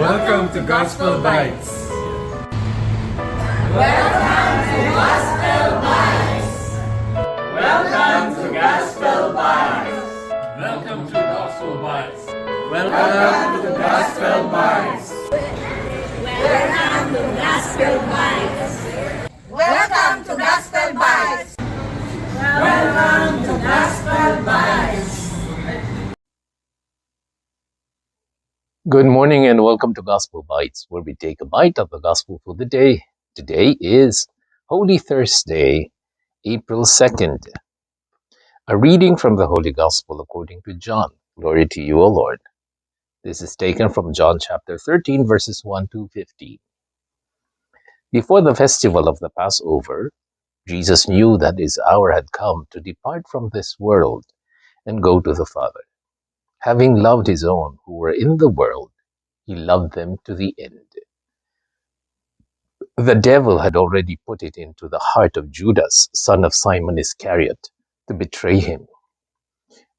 Welcome to Gospel Bytes. Welcome to Gospel Bytes. Welcome to Gospel Bytes. Welcome to Gospel Bytes. Welcome to Gospel Bytes. Welcome to Gospel Bytes. Welcome to Gospel Bytes. Welcome to Gospel Bytes. Good morning and welcome to Gospel Bites, where we take a bite of the gospel for the day. Today is Holy Thursday, April 2nd. A reading from the Holy Gospel according to John. Glory to you, O Lord. This is taken from John chapter 13, verses 1 to 15. Before the festival of the Passover, Jesus knew that his hour had come to depart from this world and go to the Father. Having loved his own who were in the world, he loved them to the end. The devil had already put it into the heart of Judas, son of Simon Iscariot, to betray him.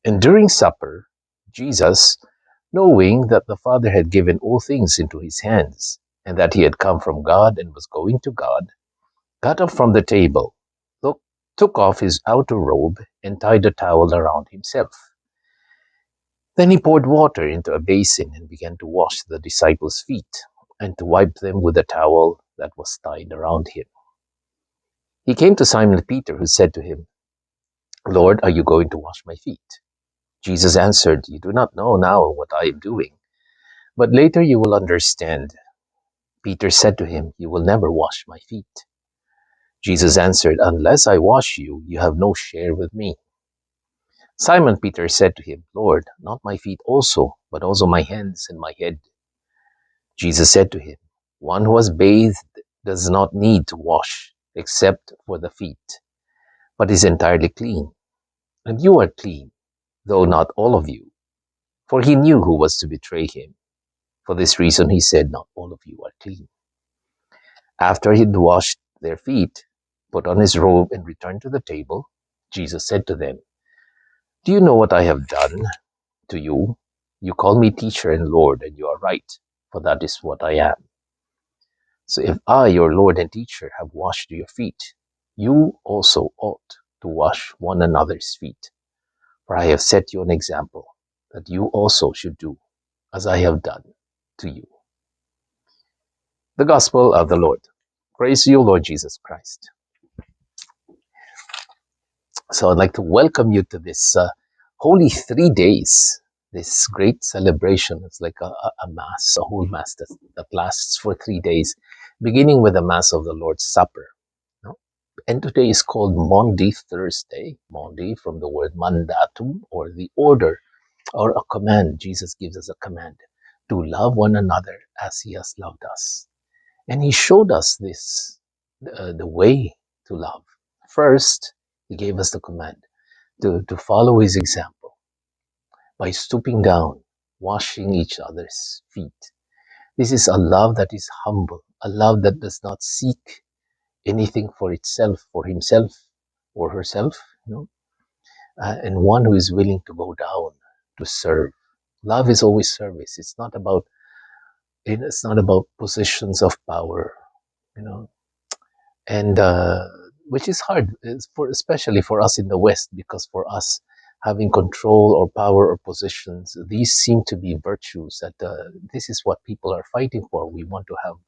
And during supper, Jesus, knowing that the Father had given all things into his hands, and that he had come from God and was going to God, got up from the table, took off his outer robe, and tied a towel around himself. Then he poured water into a basin and began to wash the disciples' feet and to wipe them with a towel that was tied around him. He came to Simon Peter, who said to him, "Lord, are you going to wash my feet?" Jesus answered, "You do not know now what I am doing, but later you will understand." Peter said to him, "You will never wash my feet." Jesus answered, "Unless I wash you, you have no share with me." Simon Peter said to him, "Lord, not my feet also, but also my hands and my head." Jesus said to him, "One who has bathed does not need to wash except for the feet, but is entirely clean. And you are clean, though not all of you." For he knew who was to betray him. For this reason he said, "Not all of you are clean." After he'd washed their feet, put on his robe, and returned to the table, Jesus said to them, "Do you know what I have done to you? You call me teacher and Lord, and you are right, for that is what I am. So if I, your Lord and teacher, have washed your feet, you also ought to wash one another's feet. For I have set you an example, that you also should do as I have done to you." The Gospel of the Lord. Praise you, Lord Jesus Christ. So I'd like to welcome you to this holy 3 days, this great celebration. It's like a mass, a whole mass that lasts for 3 days, beginning with the Mass of the Lord's Supper. And today is called Maundy Thursday. Maundy from the word mandatum, or the order, or a command. Jesus gives us a command to love one another as he has loved us. And he showed us this, the way to love. First, he gave us the command to follow his example by stooping down, washing each other's feet. This is a love that is humble, a love that does not seek anything for itself, for himself or herself, and one who is willing to go down to serve. Love is always service. It's not about positions of power, and which is hard, especially for us in the West, because for us, having control or power or positions, these seem to be virtues that this is what people are fighting for. We want to have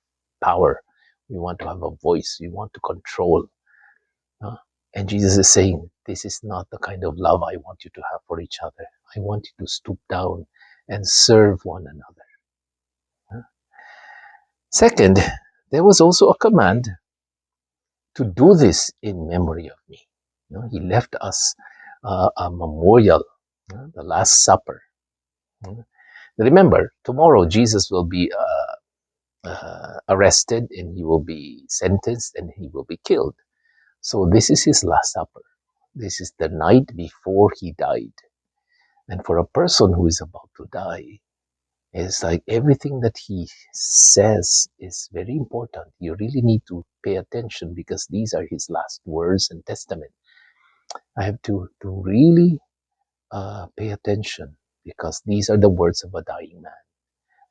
power. We want to have a voice. We want to control. And Jesus is saying, this is not the kind of love I want you to have for each other. I want you to stoop down and serve one another. Second, there was also a command to do this in memory of me. He left us a memorial, the Last Supper. Remember, tomorrow Jesus will be arrested, and he will be sentenced, and he will be killed. So this is his Last Supper. This is the night before he died. And for a person who is about to die, it's like everything that he says is very important. You really need to pay attention, because these are his last words and testament. I have to really pay attention, because these are the words of a dying man.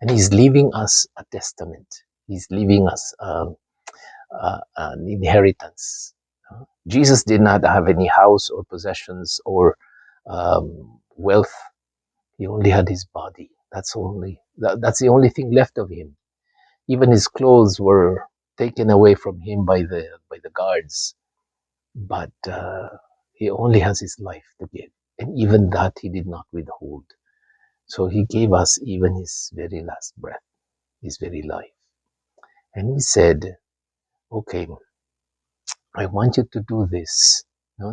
And he's leaving us a testament. He's leaving us an inheritance. Jesus did not have any house or possessions or wealth. He only had his body. That's the only thing left of him. Even his clothes were taken away from him by the guards. But he only has his life to give, and even that he did not withhold. So he gave us even his very last breath, his very life. And he said, okay, I want you to do this.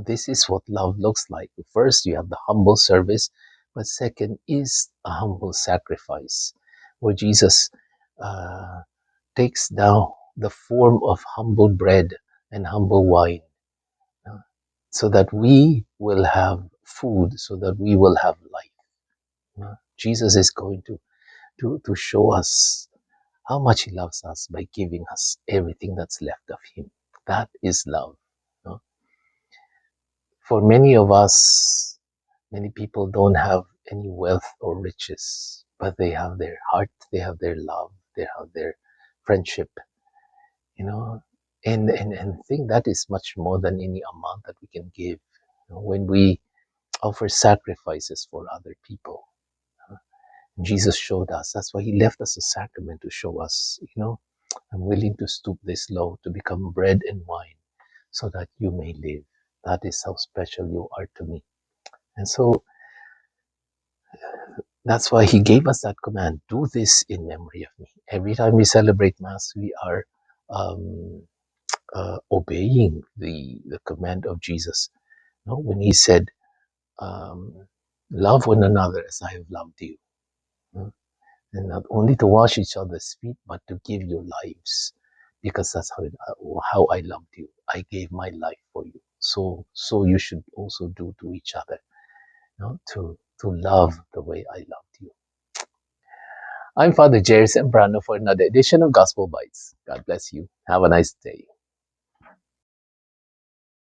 This is what love looks like. First, you have the humble service, but second is a humble sacrifice, where Jesus takes down the form of humble bread and humble wine, so that we will have food, so that we will have life. Jesus is going to show us how much he loves us by giving us everything that's left of him. That is love. For many of us, many people don't have any wealth or riches, but they have their heart, they have their love, they have their friendship, and I think that is much more than any amount that we can give. When we offer sacrifices for other people, Jesus showed us. That's why he left us a sacrament to show us, I'm willing to stoop this low to become bread and wine so that you may live. That is how special you are to me. And so that's why he gave us that command. Do this in memory of me. Every time we celebrate Mass, we are obeying the command of Jesus. When he said, love one another as I have loved you. And not only to wash each other's feet, but to give your lives, because that's how I loved you. I gave my life for you. So you should also do to each other, to love the way I loved you. I'm Father Jerry Sembrano for another edition of Gospel Bites. God bless you. Have a nice day.